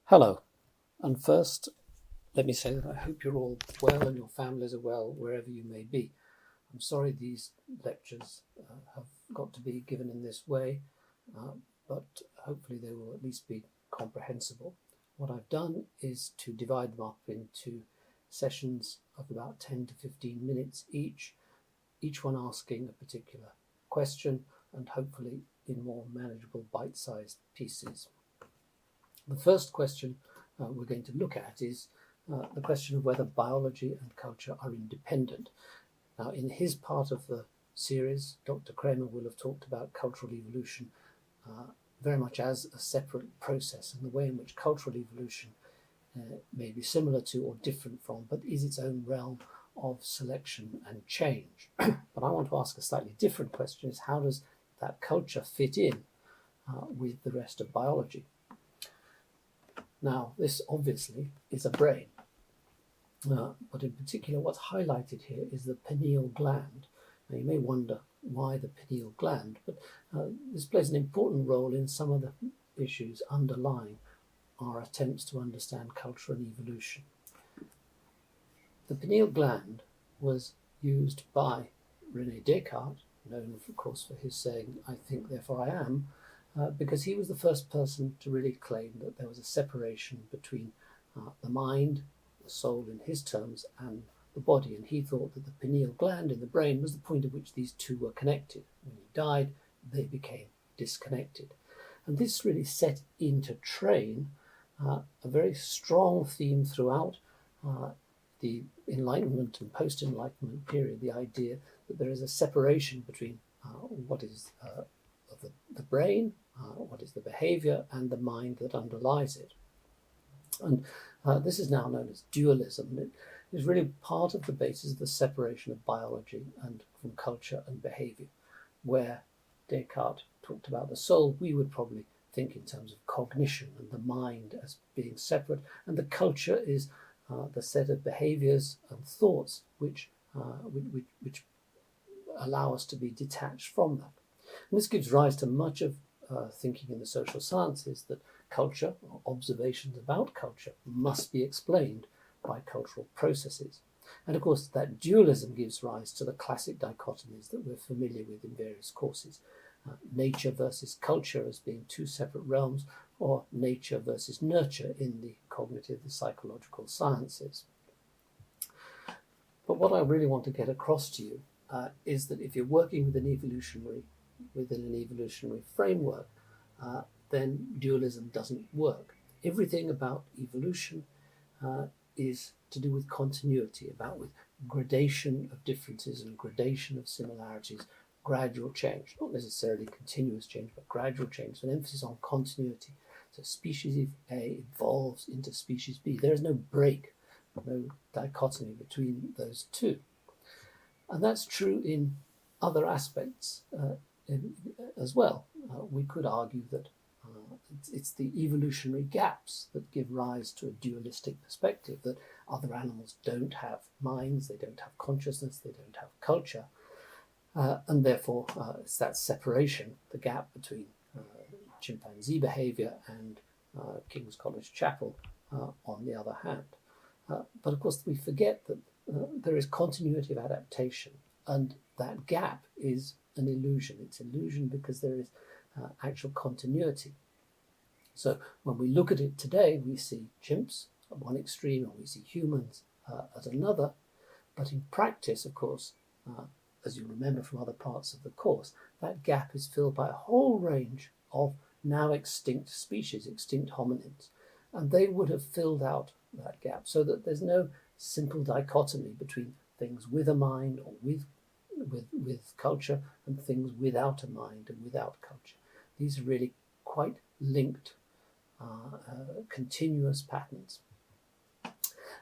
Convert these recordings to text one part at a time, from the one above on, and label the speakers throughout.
Speaker 1: Hello, and first, let me say that I hope you're all well and your families are well wherever you may be. I'm sorry these lectures have got to be given in this way, but hopefully they will at least be comprehensible. What I've done is to divide them up into sessions of about 10 to 15 minutes each one asking a particular question and hopefully in more manageable bite-sized pieces. The first question we're going to look at is the question of whether biology and culture are independent. Now, in his part of the series, Dr. Kramer will have talked about cultural evolution very much as a separate process, and the way in which cultural evolution may be similar to or different from, but is its own realm of selection and change. But I want to ask a slightly different question: is how does that culture fit in with the rest of biology? Now, this obviously is a brain, but in particular what's highlighted here is the pineal gland. Now, you may wonder why the pineal gland, but this plays an important role in some of the issues underlying our attempts to understand culture and evolution. The pineal gland was used by René Descartes, known of course for his saying, "I think, therefore I am," because he was the first person to really claim that there was a separation between the mind, the soul in his terms, and the body. And he thought that the pineal gland in the brain was the point at which these two were connected. When he died, they became disconnected. And this really set into train a very strong theme throughout the Enlightenment and post-Enlightenment period, the idea that there is a separation between what is the brain, what is the behavior, and the mind that underlies it. And this is now known as dualism. It is really part of the basis of the separation of biology and from culture and behavior. Where Descartes talked about the soul, we would probably think in terms of cognition and the mind as being separate, and the culture is the set of behaviors and thoughts which allow us to be detached from that. And this gives rise to much of thinking in the social sciences that culture, or observations about culture, must be explained by cultural processes. And of course, that dualism gives rise to the classic dichotomies that we're familiar with in various courses. Nature versus culture as being two separate realms, or nature versus nurture in the cognitive, the psychological sciences. But what I really want to get across to you is that if you're working within an evolutionary framework, then dualism doesn't work. Everything about evolution is to do with continuity, with gradation of differences and gradation of similarities, gradual change, not necessarily continuous change, but gradual change, an emphasis on continuity. So species A evolves into species B. There is no break, no dichotomy between those two. And that's true in other aspects as well. We could argue that it's the evolutionary gaps that give rise to a dualistic perspective, that other animals don't have minds, they don't have consciousness, they don't have culture, and therefore it's that separation, the gap between chimpanzee behavior and King's College Chapel on the other hand. But of course we forget that there is continuity of adaptation, and that gap is an illusion. It's illusion because there is actual continuity. So when we look at it today, we see chimps at one extreme and we see humans at another. But in practice, of course, as you remember from other parts of the course, that gap is filled by a whole range of now extinct species, extinct hominins. And they would have filled out that gap so that there's no simple dichotomy between things with a mind or with culture and things without a mind and without culture. These are really quite linked, continuous patterns.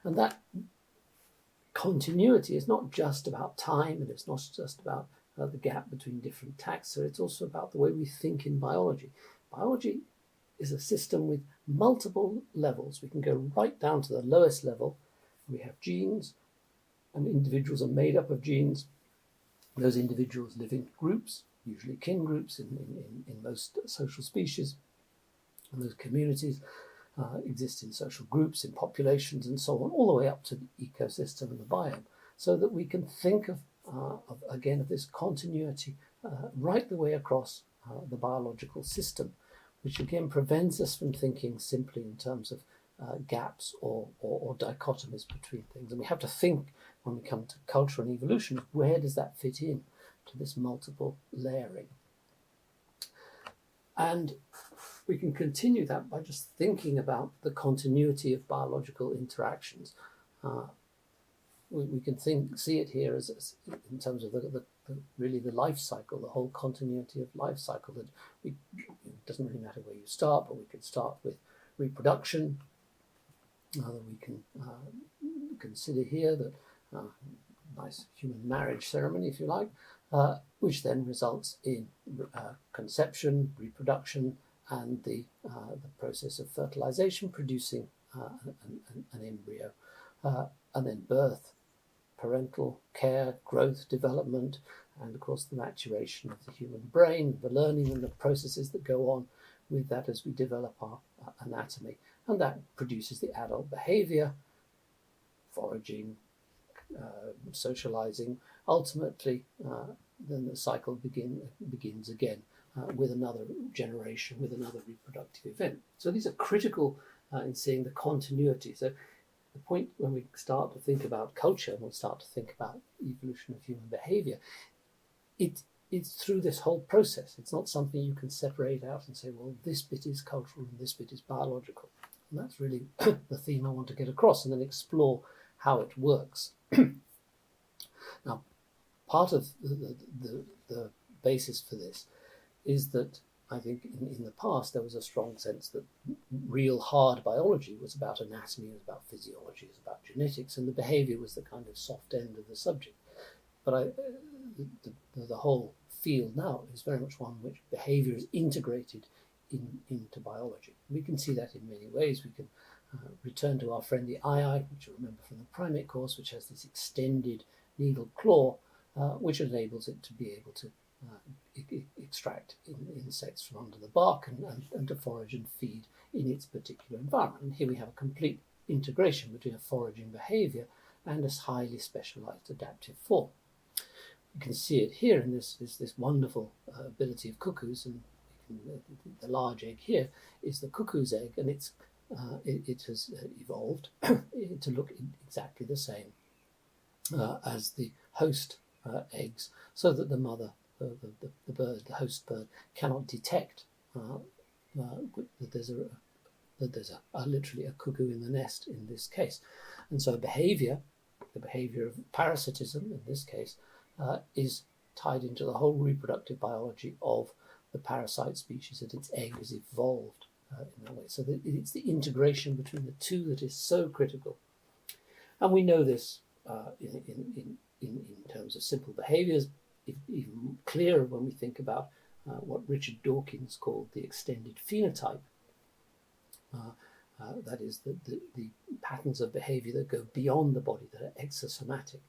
Speaker 1: And that continuity is not just about time, and it's not just about the gap between different taxa, it's also about the way we think in biology. Biology is a system with multiple levels. We can go right down to the lowest level. We have genes, and individuals are made up of genes. Those individuals live in groups, usually kin groups in most social species and those communities. exist in social groups, in populations, and so on, all the way up to the ecosystem and the biome, so that we can think of this continuity right the way across the biological system, which again prevents us from thinking simply in terms of gaps or dichotomies between things. And we have to think, when we come to culture and evolution, where does that fit in to this multiple layering? And we can continue that by just thinking about the continuity of biological interactions. We can see it here as in terms of really the life cycle, the whole continuity of life cycle. That it doesn't really matter where you start, but we could start with reproduction. We can consider here that nice human marriage ceremony, if you like, which then results in conception, reproduction, and the process of fertilization, producing an embryo, and then birth, parental care, growth, development, and of course the maturation of the human brain, the learning and the processes that go on with that as we develop our anatomy. And that produces the adult behavior, foraging, socializing. Ultimately, then the cycle begins again with another generation, with another reproductive event. So these are critical in seeing the continuity. So the point when we start to think about culture and we start to think about evolution of human behavior, it's through this whole process. It's not something you can separate out and say, well, this bit is cultural and this bit is biological. And that's really the theme I want to get across, and then explore how it works. Now, part of the basis for this is that I think in the past there was a strong sense that real hard biology was about anatomy, it was about physiology, it was about genetics, and the behavior was the kind of soft end of the subject. But the whole field now is very much one in which behavior is integrated into biology. We can see that in many ways. We can return to our friend the eye, which you remember from the primate course, which has this extended needle claw, which enables it to be able to extract insects from under the bark and to forage and feed in its particular environment. And here we have a complete integration between a foraging behavior and a highly specialized adaptive form. You can see it here in this wonderful ability of cuckoos, and the large egg here is the cuckoo's egg, and it has evolved to look exactly the same as the host eggs, so that the mother, the bird, the host bird, cannot detect that there's literally a cuckoo in the nest in this case. And so the behavior of parasitism in this case is tied into the whole reproductive biology of the parasite species, that its egg has evolved in that way. So that it's the integration between the two that is so critical. And we know this in terms of simple behaviors, even clearer when we think about what Richard Dawkins called the extended phenotype. That is the patterns of behavior that go beyond the body, that are exosomatic.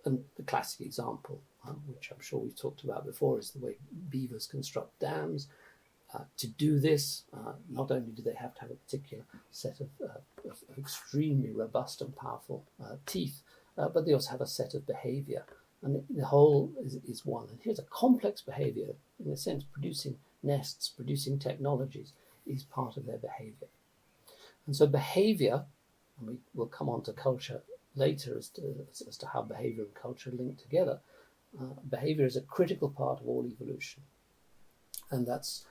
Speaker 1: And the classic example, which I'm sure we've talked about before, is the way beavers construct dams. To do this, not only do they have to have a particular set of extremely robust and powerful teeth, but they also have a set of behavior. And the whole is one. And here's a complex behavior, in a sense, producing nests, producing technologies, is part of their behavior. And so behavior, and we will come on to culture later as to how behavior and culture link together, behavior is a critical part of all evolution. And that's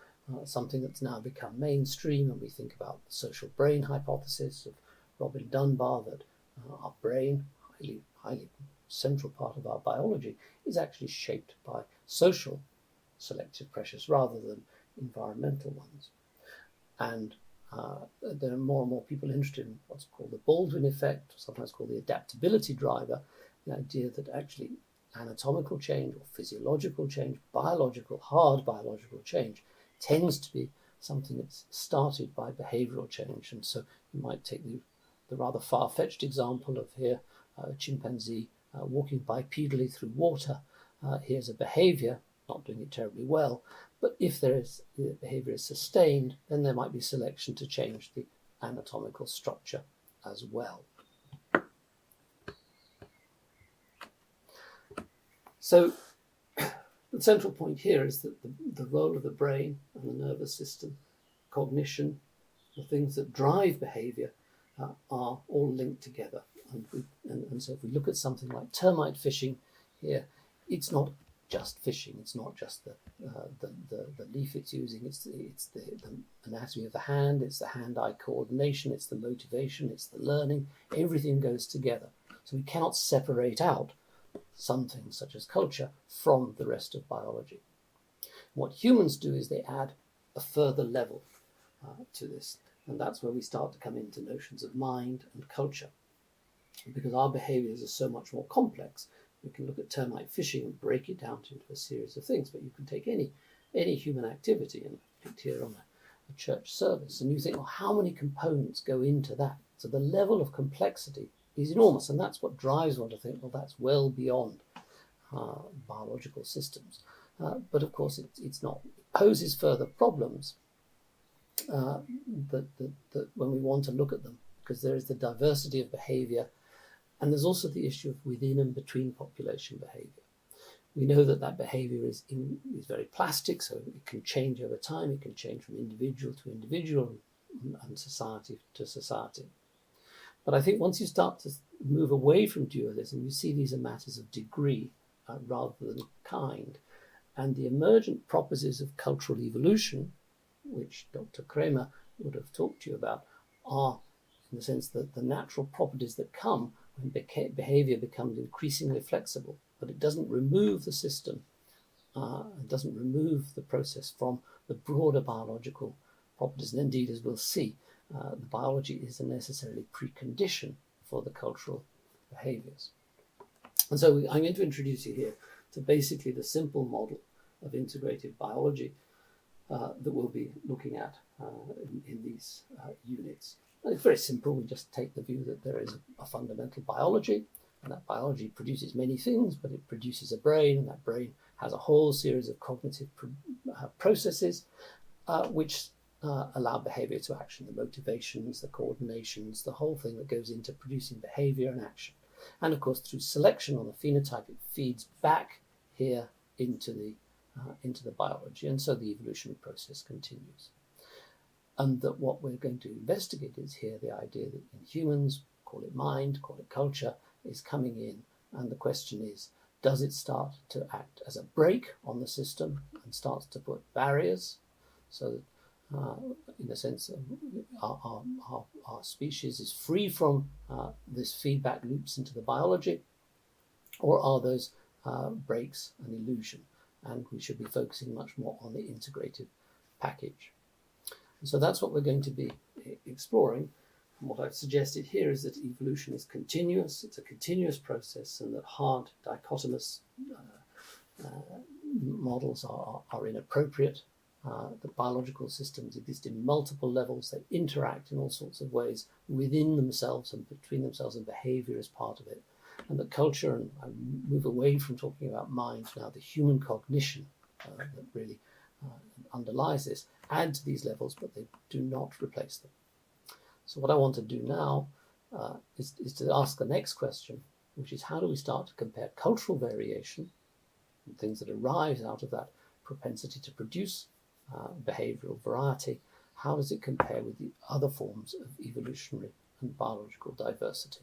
Speaker 1: something that's now become mainstream, and we think about the social brain hypothesis of Robin Dunbar, that our brain, highly central part of our biology, is actually shaped by social selective pressures rather than environmental ones. And there are more and more people interested in what's called the Baldwin effect, sometimes called the adaptability driver, the idea that actually anatomical change or physiological change, hard biological change, tends to be something that's started by behavioral change. And so you might take the rather far-fetched example of here a chimpanzee walking bipedally through water. Here's a behavior, not doing it terribly well, but if the behavior is sustained, then there might be selection to change the anatomical structure as well. So the central point here is that the role of the brain and the nervous system, cognition, the things that drive behavior are all linked together. And so if we look at something like termite fishing here, it's not just fishing. It's not just the leaf it's using. It's the anatomy of the hand. It's the hand-eye coordination. It's the motivation. It's the learning. Everything goes together. So we cannot separate out some things such as culture from the rest of biology. What humans do is they add a further level to this, and that's where we start to come into notions of mind and culture. Because our behaviors are so much more complex, we can look at termite fishing and break it down into a series of things, but you can take any human activity, and picked here on a church service, and you think, well, how many components go into that? So the level of complexity is enormous, and that's what drives one to think, well, that's well beyond biological systems. But of course, it's not. It poses further problems that when we want to look at them, because there is the diversity of behavior, and there's also the issue of within and between population behavior. We know that behavior is very plastic, so it can change over time. It can change from individual to individual and society to society. But I think once you start to move away from dualism, you see these are matters of degree rather than kind. And the emergent properties of cultural evolution, which Dr. Kramer would have talked to you about, are, in the sense that the natural properties that come when behavior becomes increasingly flexible, but it doesn't remove the system, it doesn't remove the process from the broader biological properties. And indeed, as we'll see, the biology is a necessarily precondition for the cultural behaviors. And so I'm going to introduce you here to basically the simple model of integrative biology that we'll be looking at in these units. And it's very simple. We just take the view that there is a fundamental biology, and that biology produces many things, but it produces a brain, and that brain has a whole series of cognitive processes which allow behavior to action, the motivations, the coordinations, the whole thing that goes into producing behavior and action. And of course, through selection on the phenotype, it feeds back here into the biology, and so the evolutionary process continues. And that what we're going to investigate is here the idea that in humans, call it mind, call it culture, is coming in, and the question is, does it start to act as a brake on the system and starts to put barriers so that in a sense, our species is free from this feedback loops into the biology, or are those breaks an illusion? And we should be focusing much more on the integrative package. And so that's what we're going to be exploring. And what I've suggested here is that evolution is continuous, it's a continuous process, and that hard dichotomous models are inappropriate. That biological systems exist in multiple levels, they interact in all sorts of ways within themselves and between themselves, and behavior is part of it. And that culture, and I move away from talking about mind now, the human cognition that really underlies this, add to these levels, but they do not replace them. So what I want to do now is to ask the next question, which is how do we start to compare cultural variation, and things that arise out of that propensity to produce behavioral variety, how does it compare with the other forms of evolutionary and biological diversity?